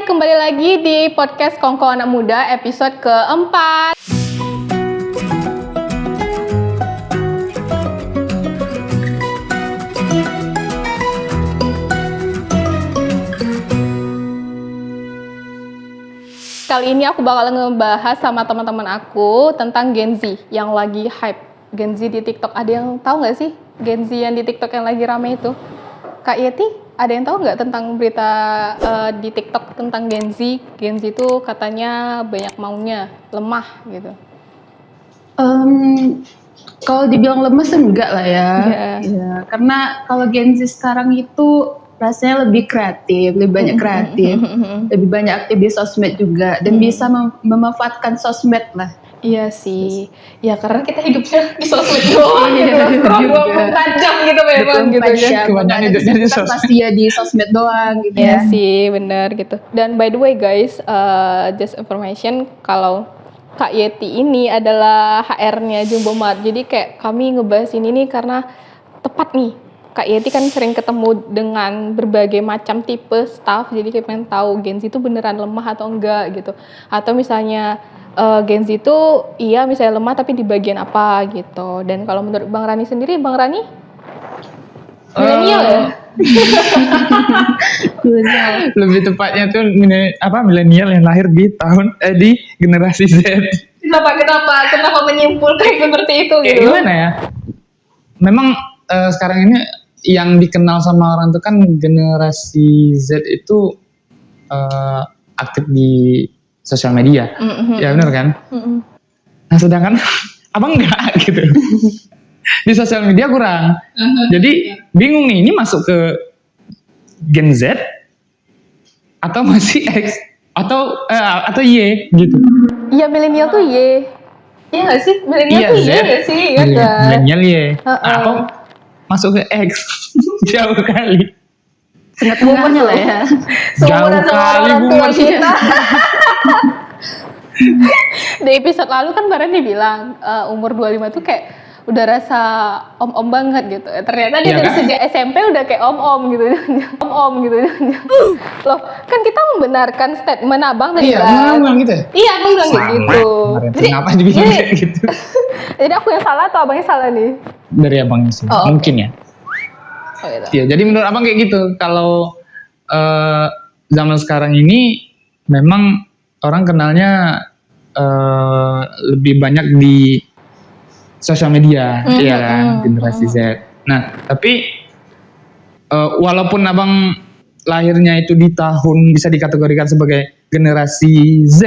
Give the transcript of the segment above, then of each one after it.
kembali lagi di podcast Kongko Anak Muda episode keempat. Kali ini aku bakal ngebahas sama teman-teman aku tentang Gen Z yang lagi hype. Gen Z di TikTok, ada yang tahu nggak sih Gen Z yang di TikTok yang lagi rame itu? Kak Yeti, ada yang tahu nggak tentang berita di TikTok tentang Gen Z? Gen Z itu katanya banyak maunya, lemah gitu. Kalau dibilang lemes enggak lah ya. Ya, karena kalau Gen Z sekarang itu rasanya lebih kreatif, lebih banyak kreatif, lebih banyak aktif di sosmed juga dan bisa memanfaatkan sosmed lah. Iya sih, ya karena kita hidupnya di sosmed doang gitu, scroll 24 jam gitu memang gitu kan. Kebanyakan hidupnya di sosmed. Pasti ya di sosmed doang gitu Iya ya. sih, benar gitu. Dan by the way guys, just information kalau Kak Yeti ini adalah HR-nya Jumbo Mart. Jadi kayak kami ngebahas ini nih karena tepat nih. Kak Yeti kan sering ketemu dengan berbagai macam tipe staff, jadi kayak pengen tahu Gen Z itu beneran lemah atau enggak gitu. Atau misalnya Gen Z itu iya misalnya lemah tapi di bagian apa gitu. Dan kalau menurut Bang Rani sendiri, Bang Rani milenial ya? Lebih tepatnya tuh milenial yang lahir di generasi Z. Kenapa menyimpulkan seperti itu gitu? Gimana ya? Memang sekarang ini yang dikenal sama orang itu kan generasi Z itu aktif di sosial media, ya benar kan? Nah sedangkan abang enggak gitu. Di sosial media kurang. Jadi bingung nih, ini masuk ke Gen Z atau masih X atau Y gitu. Iya milenial tuh Y. Iya nggak sih? Milenial tuh Y nggak sih? Iya kan? Milenial Y. Aku masuk ke X. Jauh kali. Tengah-tengahnya lah ya. Jauh kali tua kita. Di episode lalu kan Barani bilang umur 25 tuh kayak udah rasa om-om banget gitu. Ternyata dia dari sejak SMP udah kayak om-om gitu. Om-om gitu. Loh, kan kita membenarkan statement Abang tadi kan. Iya, bilang gitu ya? Iya, aku bilang kayak gitu. Jadi kenapa dibilang kayak gitu? Jadi aku yang salah atau Abang yang salah nih? Dari abangnya sih. Mungkin ya. Oh, gitu. Ya, jadi menurut abang kayak gitu. Kalau zaman sekarang ini memang orang kenalnya lebih banyak di sosial media, ya kan, generasi Z. Nah, tapi walaupun abang lahirnya itu di tahun bisa dikategorikan sebagai generasi Z,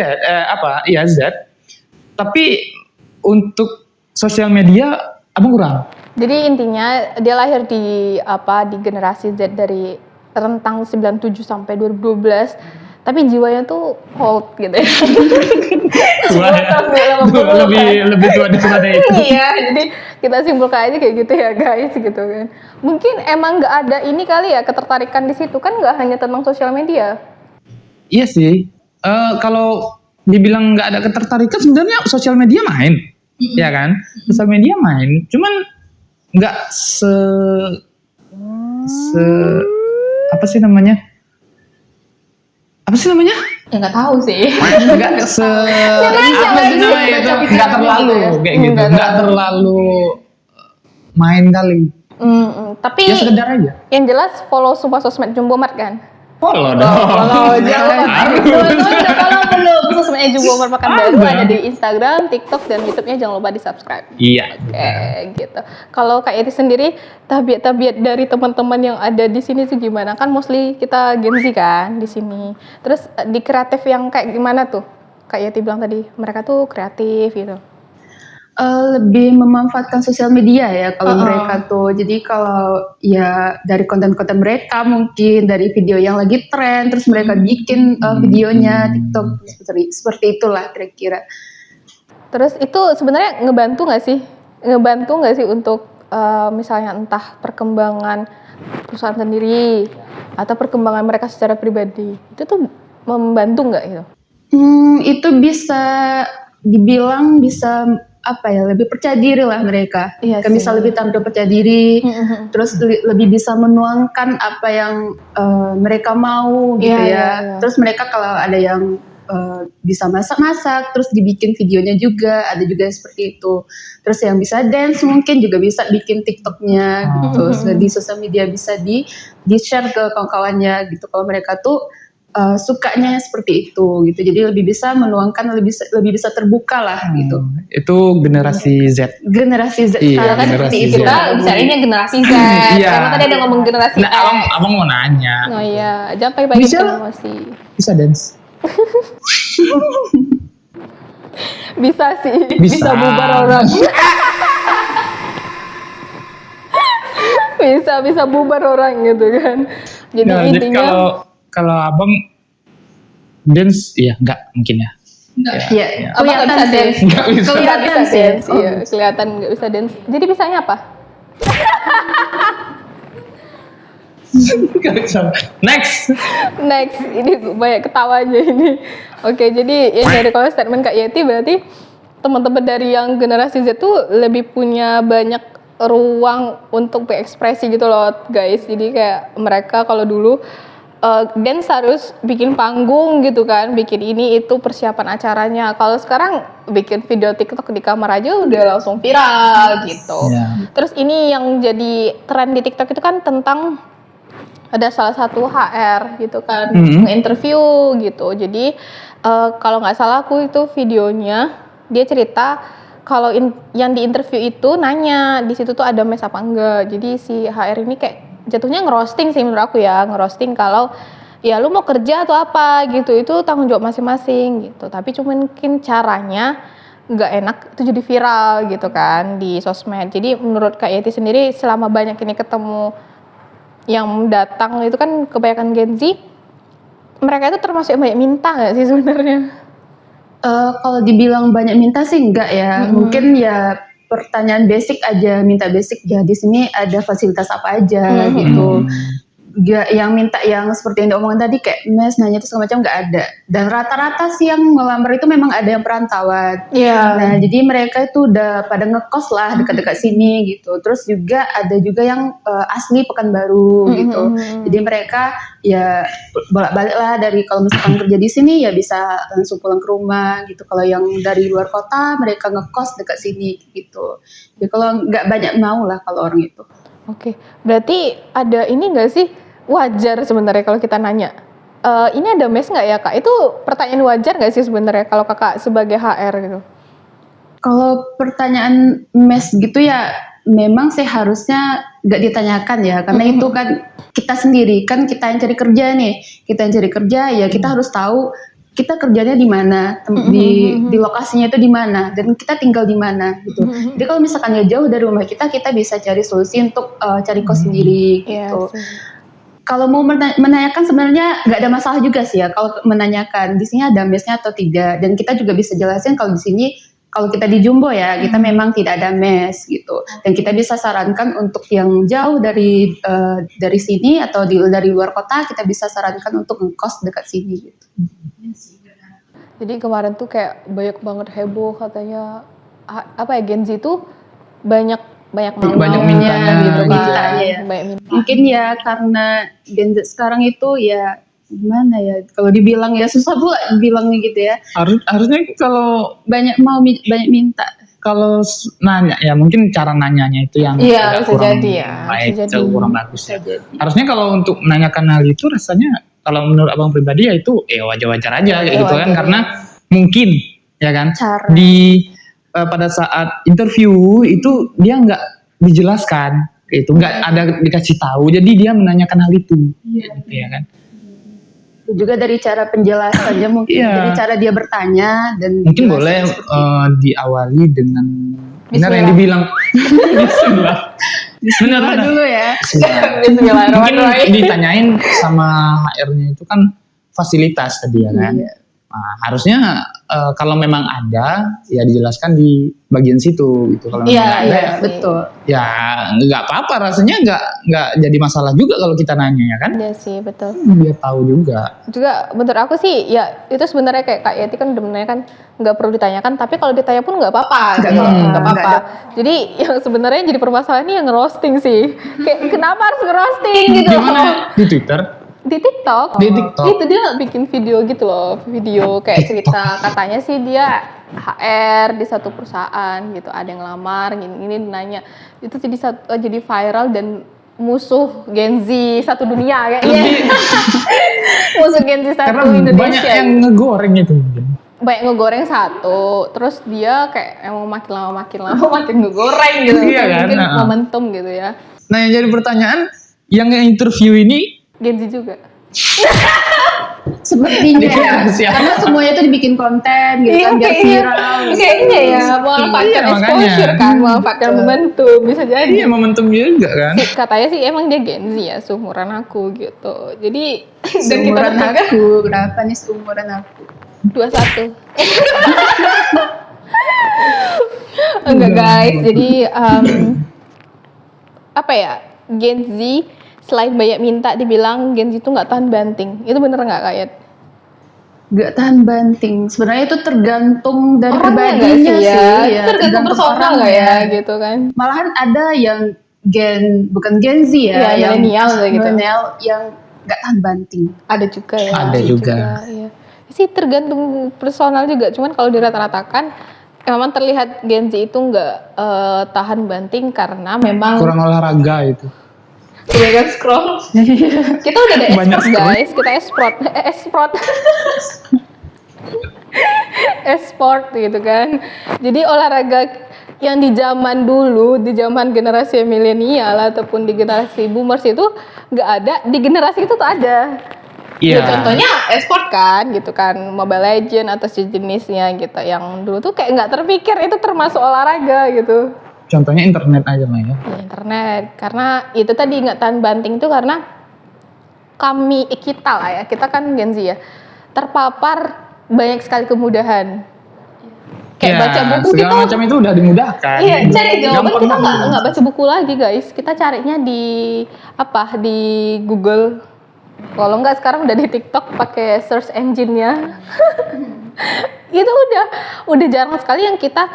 Z, tapi untuk sosial media abang kurang. Jadi intinya dia lahir di generasi Z dari rentang 97 sampai 2012, tapi jiwanya tuh old gitu ya. lebih tua daripada itu. Iya, jadi kita simpulkan aja kayak gitu ya guys gitu kan. Mungkin emang nggak ada ini kali ya ketertarikan di situ, kan nggak hanya tentang sosial media. Iya sih. Kalau dibilang nggak ada ketertarikan, sebenarnya sosial media main, ya kan? Sosial media main, cuman nggak apa sih namanya? Ya nggak tahu sih. Nggak nggak terlalu kayak gitu, nggak terlalu main kali. Tapi ya sekedar aja. Yang jelas follow semua sosmed Jumbo Mart kan? Follow dong. Follow jangan. Teman-teman kalau belum sosmednya Jumbo Mart Makan Baru ada di Instagram, TikTok dan YouTube-nya jangan lupa di subscribe. Iya. Oke, gitu. Kalau Kak Yeti sendiri tabiat dari teman-teman yang ada di sini tuh gimana? Kan mostly kita Gen Z kan di sini. Terus di kreatif yang kayak gimana tuh? Kak Yeti bilang tadi mereka tuh kreatif gitu. Lebih memanfaatkan sosial media ya kalau mereka tuh. Jadi kalau ya dari konten-konten mereka mungkin dari video yang lagi tren terus mereka bikin videonya TikTok seperti itulah kira-kira. Terus itu sebenarnya ngebantu nggak sih untuk misalnya entah perkembangan perusahaan sendiri atau perkembangan mereka secara pribadi, itu tuh membantu nggak itu? Itu bisa dibilang bisa lebih percaya diri lah mereka. Iya Kayak misal sih. lebih tampil percaya diri, terus lebih bisa menuangkan apa yang mereka mau gitu Iya, ya. iya, iya. Terus mereka kalau ada yang bisa masak-masak, terus dibikin videonya juga, ada juga yang seperti itu. Terus yang bisa dance mungkin juga bisa bikin TikToknya gitu. Di sosial media bisa di share ke kawan-kawannya gitu. Kalau mereka tuh sukanya seperti itu gitu. Jadi lebih bisa menuangkan, lebih bisa terbuka lah gitu. Itu generasi Z. Generasi Z Iya, sekarang kan generasi seperti itu. Z. Kita bicarainnya generasi Z. Iya. Karena tadi ada ngomong generasi Nah, X. abang mau nanya. Oh iya, jangan pagi-pagi Bisa? promosi. Bisa dance? Bisa sih. Bisa. bubar orang. bisa bubar orang gitu kan. Jadi Nah, jadi intinya kalau abang dance, ya enggak mungkin ya. Iya, Abang nggak bisa dance. Nggak bisa. Nggak bisa sih. dance, iya. Kelihatan nggak bisa dance. Jadi bisanya apa? Next. Next, ini banyak ketawanya ini. Oke, jadi yang dari kalau statement Kak Yeti berarti teman-teman dari yang generasi Z tuh lebih punya banyak ruang untuk berekspresi gitu loh guys. Jadi kayak mereka kalau dulu dance harus bikin panggung gitu kan, bikin ini itu persiapan acaranya. Kalau sekarang bikin video TikTok di kamar aja udah langsung viral gitu. Yeah. Terus ini yang jadi tren di TikTok itu kan tentang ada salah satu HR gitu kan, nge-interview gitu. Jadi kalau nggak salah aku itu videonya dia cerita kalau yang diinterview itu nanya di situ tuh ada mes apa enggak. Jadi si HR ini kayak jatuhnya ngerosting sih menurut aku ya, ngerosting kalau ya lu mau kerja atau apa gitu, itu tanggung jawab masing-masing gitu. Tapi cuma mungkin caranya nggak enak itu jadi viral gitu kan di sosmed. Jadi menurut Kak Yeti sendiri selama banyak ini ketemu yang datang itu kan kebanyakan Gen Z, mereka itu termasuk yang banyak minta nggak sih sebenarnya? Kalau dibilang banyak minta sih enggak ya. Mungkin ya pertanyaan basic aja, minta basic ya di sini ada fasilitas apa aja gitu. Gak yang minta yang seperti yang diomongin tadi kayak mes nanya itu segala macam nggak ada. Dan rata-rata sih yang melamar itu memang ada yang perantauan. Iya. Nah jadi mereka itu udah pada ngekos lah dekat-dekat sini gitu. Terus juga ada juga yang asli Pekanbaru gitu. Jadi mereka ya bolak-balik lah dari kalau misalkan kerja di sini ya bisa langsung pulang ke rumah gitu. Kalau yang dari luar kota mereka ngekos dekat sini gitu. Jadi kalau nggak banyak mau lah kalau orang itu. Oke, berarti ada ini nggak sih, wajar sebenarnya kalau kita nanya, ini ada mes nggak ya Kak? Itu pertanyaan wajar nggak sih sebenarnya kalau Kakak sebagai HR gitu? Kalau pertanyaan mes gitu ya memang sih harusnya nggak ditanyakan ya, karena itu kan kita sendiri, kan kita yang cari kerja nih, kita yang cari kerja ya kita harus tahu kita kerjanya di mana, di lokasinya itu di mana, dan kita tinggal di mana gitu. Jadi kalau misalkan ya jauh dari rumah kita bisa cari solusi untuk cari kos sendiri gitu. Kalau mau menanyakan sebenarnya nggak ada masalah juga sih ya kalau menanyakan di sini ada mesnya atau tidak, dan kita juga bisa jelasin kalau di sini kalau kita di Jumbo ya kita memang tidak ada mes gitu, dan kita bisa sarankan untuk yang jauh dari sini atau dari luar kota kita bisa sarankan untuk ngekos dekat sini gitu. Jadi kemarin tuh kayak banyak banget heboh katanya apa ya, Gen Z tuh banyak mintanya gitu kan. Mintanya ya. Banyak minta. Mungkin ya karena Gen Z sekarang itu ya gimana ya, kalau dibilang ya susah pula bilangnya gitu ya. Harusnya kalau banyak minta. Kalau nanya ya mungkin cara nanyanya itu yang Iya, bisa kurang jadi ya. baik, Bisa jadi. kurang bagus ya. Harusnya kalau untuk menanyakan hal itu rasanya kalau menurut abang pribadi ya itu wajar-wajar aja kayak gitu kan, karena mungkin ya kan Cara. di pada saat interview itu dia nggak dijelaskan itu, nggak ada dikasih tahu, jadi dia menanyakan hal itu gitu ya kan. Juga dari cara penjelasannya mungkin dari cara dia bertanya, dan mungkin boleh diawali dengan benar yang dibilang Bismillah dulu ya. Mungkin ditanyain sama HR-nya itu kan fasilitas tadi ya kan. Nah, harusnya kalau memang ada ya dijelaskan di bagian situ gitu. Kalau memang nggak ada ya, betul. ya nggak apa-apa, rasanya nggak jadi masalah juga kalau kita nanya ya kan. Iya sih, betul. Biar tahu juga. Juga menurut aku sih ya itu sebenarnya kayak Kak Yeti kan sebenarnya kan nggak perlu ditanyakan, tapi kalau ditanya pun nggak apa-apa gitu. Nggak apa-apa. Jadi yang sebenarnya jadi permasalahan ini yang ngerosting sih. Kayak kenapa harus ngerosting gitu? Gimana di Twitter? Di TikTok. Di TikTok. Itu dia bikin video gitu loh, video kayak cerita katanya sih dia HR di satu perusahaan gitu, ada yang ngelamar gini nanya. Itu jadi viral dan musuh Gen Z satu dunia kayaknya. Musuh Gen Z satu Karena Indonesia. banyak yang ngegoreng itu mungkin. Banyak ngegoreng satu, terus dia kayak emang makin lama makin ngegoreng gitu. Iya kan? Mungkin momentum gitu ya. Nah yang jadi pertanyaan, yang nge-interview ini Gen Z juga. Sepertinya ya, Siap. karena semuanya itu dibikin konten gitu kan biar viral. Kayaknya ya, memanfaatkan Iya, exposure makanya. kan, memanfaatkan momentum, bisa jadi. iya momentum juga kan. Katanya sih emang dia Gen Z ya, seumuran aku gitu. Jadi dan kita Seumuran bertiga aku, berapa nih seumuran aku? 21. Enggak guys, jadi apa ya, Gen Z selain banyak minta dibilang Gen Z itu nggak tahan banting. Itu bener nggak Kak Yet? Gak tahan banting. Sebenarnya itu tergantung dari Orangnya nggak pribadinya sih sih. ya? Tergantung personal nggak ya gitu kan? Malahan ada yang bukan Gen Z ya, Iya, milenial gitu. milenial yang gak tahan banting. Ada juga ya. Ada juga. Iya. Sih tergantung personal juga. Cuman kalau dirata-ratakan memang terlihat Gen Z itu nggak tahan banting karena memang Kurang olahraga itu. kebanyakan scroll. Kita udah ada Banyak esport guys, kita esport gitu kan. Jadi olahraga yang di zaman dulu, di zaman generasi milenial ataupun di generasi boomers itu nggak ada, di generasi itu tuh ada. Ya, Iya. contohnya esport kan, gitu kan, Mobile Legend atau sejenisnya gitu. Yang dulu tuh kayak nggak terpikir itu termasuk olahraga gitu. Contohnya internet aja lah ya. Ya, internet, karena itu tadi nggak tahan banting itu karena kita lah ya, kita kan Gen Z ya, terpapar banyak sekali kemudahan. Kayak Ya, baca buku segala kita, macam itu udah dimudahkan. iya cari jawaban Gampang kita banget. nggak baca buku lagi guys, kita carinya di di Google. Kalau nggak sekarang udah di TikTok pakai search engine-nya. Itu udah jarang sekali yang kita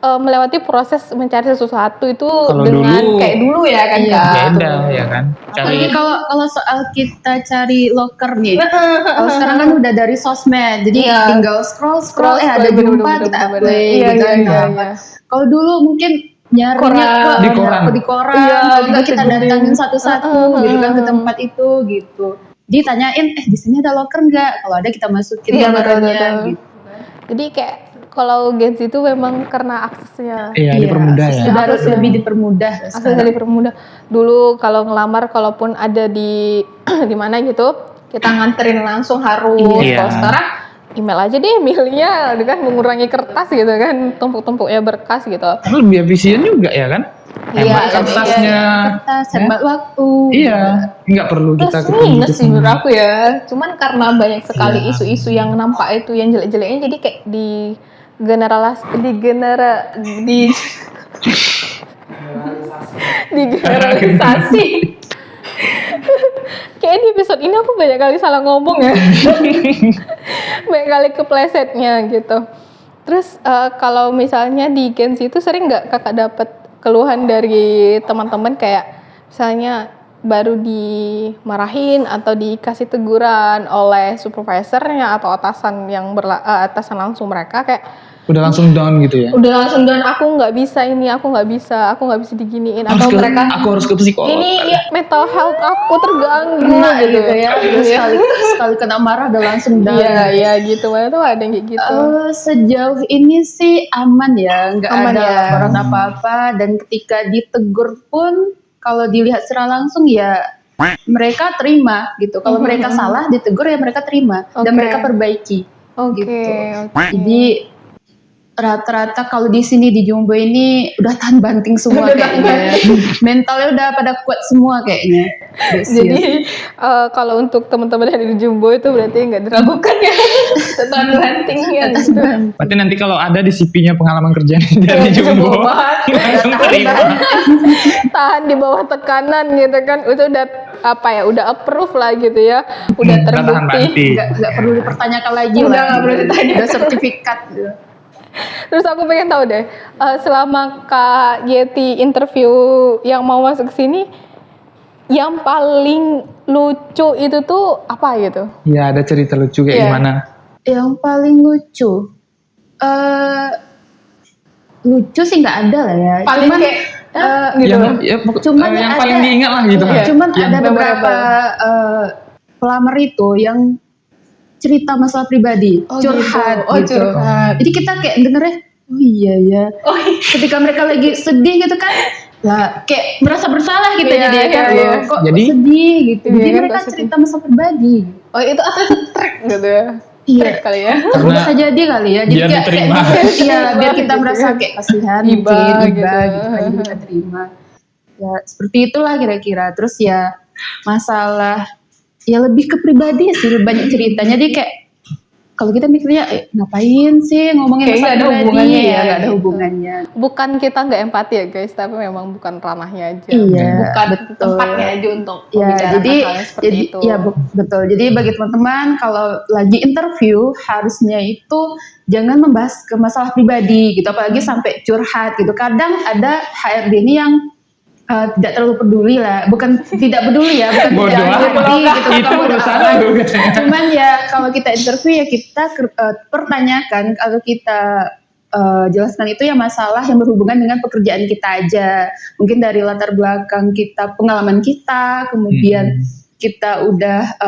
melewati proses mencari sesuatu itu Kalau dengan dulu, kayak dulu ya kan iya, Kak. Beda ya kan. Apalagi Cari kalau soal kita cari loker nih, kalau sekarang kan udah dari sosmed, jadi Iya. tinggal scroll, ada bener-bener, jumpa kita bener-bener. apply Iya, gitu kan. iya. Kalau dulu mungkin nyarinya Koran. Di koran. di koran, Iya, kalau juga kita kita googling. datangin satu-satu gitu kan ke tempat itu gitu. Ditanyain, di sini ada loker nggak? Kalau ada kita masukin Iya, gambarnya betul. gitu. Jadi kayak kalau Gen Z itu memang karena aksesnya Iya, dipermudah ya. Sudah harus lebih dipermudah. aksesnya dipermudah. Dulu kalau ngelamar kalaupun ada di di mana gitu, kita nganterin langsung harus. Iya. Kalau sekarang email aja deh, emailnya kan mengurangi kertas gitu kan, tumpuk-tumpuknya berkas gitu. Tapi lebih efisien juga ya kan. Iya, Hemat kertasnya. Kertas, hemat waktu. Iya, nggak perlu kita Plus minus sih menurut aku ya. Cuman karena banyak sekali Iya. isu-isu yang nampak itu yang jelek-jeleknya, jadi kayak di generalisasi. Kayaknya di episode ini aku banyak kali salah ngomong ya. Banyak kali keplesetnya gitu. Terus kalau misalnya di Gen Z itu sering nggak kakak dapat keluhan dari teman-teman kayak misalnya baru dimarahin atau dikasih teguran oleh supervisornya atau atasan yang atasan langsung mereka kayak Udah langsung down gitu ya. udah langsung dan aku nggak bisa diginiin atau mereka Aku harus ke psikolog. ini ya, mental health aku terganggu Nah, gitu ya. Terus sekali kena marah udah langsung down. Iya gitu, mana tuh ada yang kayak gitu. Sejauh ini sih aman ya, nggak Aman ada ya. laporan apa-apa, dan ketika ditegur pun kalau dilihat secara langsung ya mereka terima gitu. Kalau mereka salah ditegur ya mereka terima dan Oke. mereka perbaiki. Oke, gitu. oke. Jadi rata-rata kalau di sini di Jumbo ini udah tahan banting semua Udah tahan kayaknya. Mentalnya udah pada kuat semua kayaknya. Jadi kalau untuk teman-teman yang di Jumbo itu berarti nggak diragukan ya. Tatahan bantingnya gitu. Berarti nanti kalau ada di CV-nya pengalaman kerjanya dari Jumbo, langsung terima. Tahan di bawah tekanan gitu kan, itu udah apa ya, udah approve lah gitu ya, udah Udah tahan terbukti. banting. Nggak perlu dipertanyakan lagi Udah lah. nggak perlu ditanya. Udah sertifikat gitu. Terus aku pengen tahu deh, selama Kak Yeti interview yang mau masuk ke sini, yang paling lucu itu tuh apa gitu? Ya ada cerita lucu kayak Iya. gimana? Yang paling lucu, lucu sih nggak ada lah ya. Paling Cuman, kayak gitu. Cuman yang ada- paling diingat lah gitu. Iya. cuman Yang ada beberapa pelamar itu yang cerita masalah pribadi, Oh, curhat gitu. Oh, gitu. curhat. Jadi kita kayak dengernya, oh iya ya. Ketika mereka lagi sedih gitu kan, lah kayak merasa bersalah gitu Iya, jadi kan, iya, loh, iya. kok Jadi- sedih gitu. Iya, Jadi kan, mereka kok sedih. cerita masalah pribadi. Oh itu atau itu track gitu ya? Iya. Track kali ya? Karena Bisa jadi kali ya. Jadi biar kayak, diterima. iya, biar kita Gitu merasa kan. kayak kasihan, Iba mungkin, gitu. iba gitu kan, jadi kita terima. Ya seperti itulah kira-kira. Terus ya masalah ya lebih ke pribadi sih, banyak ceritanya. Jadi kayak kalau kita mikirnya ngapain sih ngomongin Kayak masalah nggak ada pribadi, hubungannya ya ya, nggak ada gitu. hubungannya. Bukan kita nggak empati ya guys, tapi memang bukan ranahnya aja. Iya, Bukan betul. tempatnya aja untuk Ya, membicarakan jadi, hal yang seperti itu. ya betul. Jadi bagi teman-teman kalau lagi interview harusnya itu jangan membahas ke masalah pribadi gitu, apalagi sampai curhat gitu. Kadang ada HRD ini yang tidak terlalu peduli lah, bukan tidak peduli ya, bukan Bodoh tidak amat. peduli gitu. Itu bukan bodoh urusan amat. lu katanya. Cuman ya kalau kita interview ya kita pertanyakan atau kita jelaskan itu ya masalah yang berhubungan dengan pekerjaan kita aja. Mungkin dari latar belakang kita, pengalaman kita, kemudian kita udah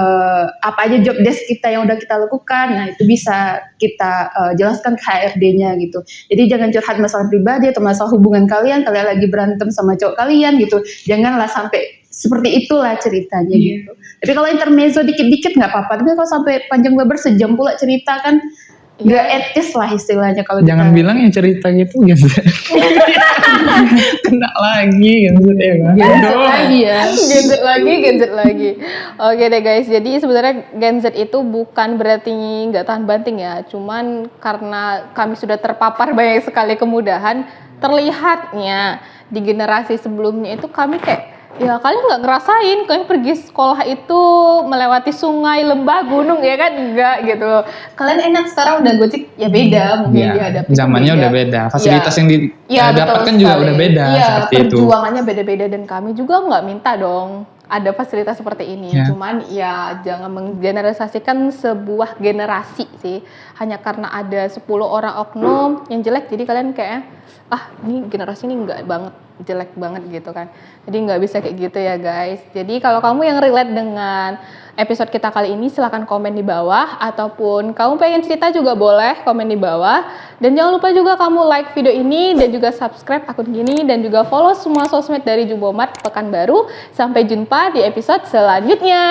apa aja job desk kita yang udah kita lakukan. Nah itu bisa kita jelaskan ke HRD-nya gitu. Jadi jangan curhat masalah pribadi atau masalah hubungan kalian lagi berantem sama cowok kalian gitu. Janganlah sampai seperti itulah ceritanya gitu. Tapi kalau intermezzo dikit-dikit nggak apa-apa. Tapi kalau sampai panjang lebar sejam pula cerita kan nggak etis lah istilahnya kalau Jangan kita. bilang yang cerita gitu gitu. Kena lagi gitu ya kan. Gadget lagi ya. Gadget lagi. Oke deh guys, jadi sebenarnya Gen Z itu bukan berarti nggak tahan banting ya, cuman karena kami sudah terpapar banyak sekali kemudahan, terlihatnya di generasi sebelumnya itu kami kayak, ya kalian nggak ngerasain, kalian pergi sekolah itu melewati sungai, lembah, gunung ya kan, enggak gitu loh. Kalian enak sekarang udah Gojek, ya beda mungkin Ya, dihadapi. zamannya udah beda. Fasilitas Ya. yang Iya, betul didapatkan juga sekali. udah beda Iya, seperti itu. perjuangannya beda-beda dan kami juga nggak minta dong ada fasilitas seperti ini. Ya. Cuman ya jangan menggeneralisasikan sebuah generasi sih. Hanya karena ada 10 orang oknum yang jelek jadi kalian kayak ini generasi ini nggak banget, jelek banget gitu kan. Jadi nggak bisa kayak gitu ya guys. Jadi kalau kamu yang relate dengan episode kita kali ini silahkan komen di bawah, ataupun kamu pengen cerita juga boleh komen di bawah. Dan jangan lupa juga kamu like video ini dan juga subscribe akun gini dan juga follow semua sosmed dari Jumbo Mart Pekanbaru. Sampai jumpa di episode selanjutnya.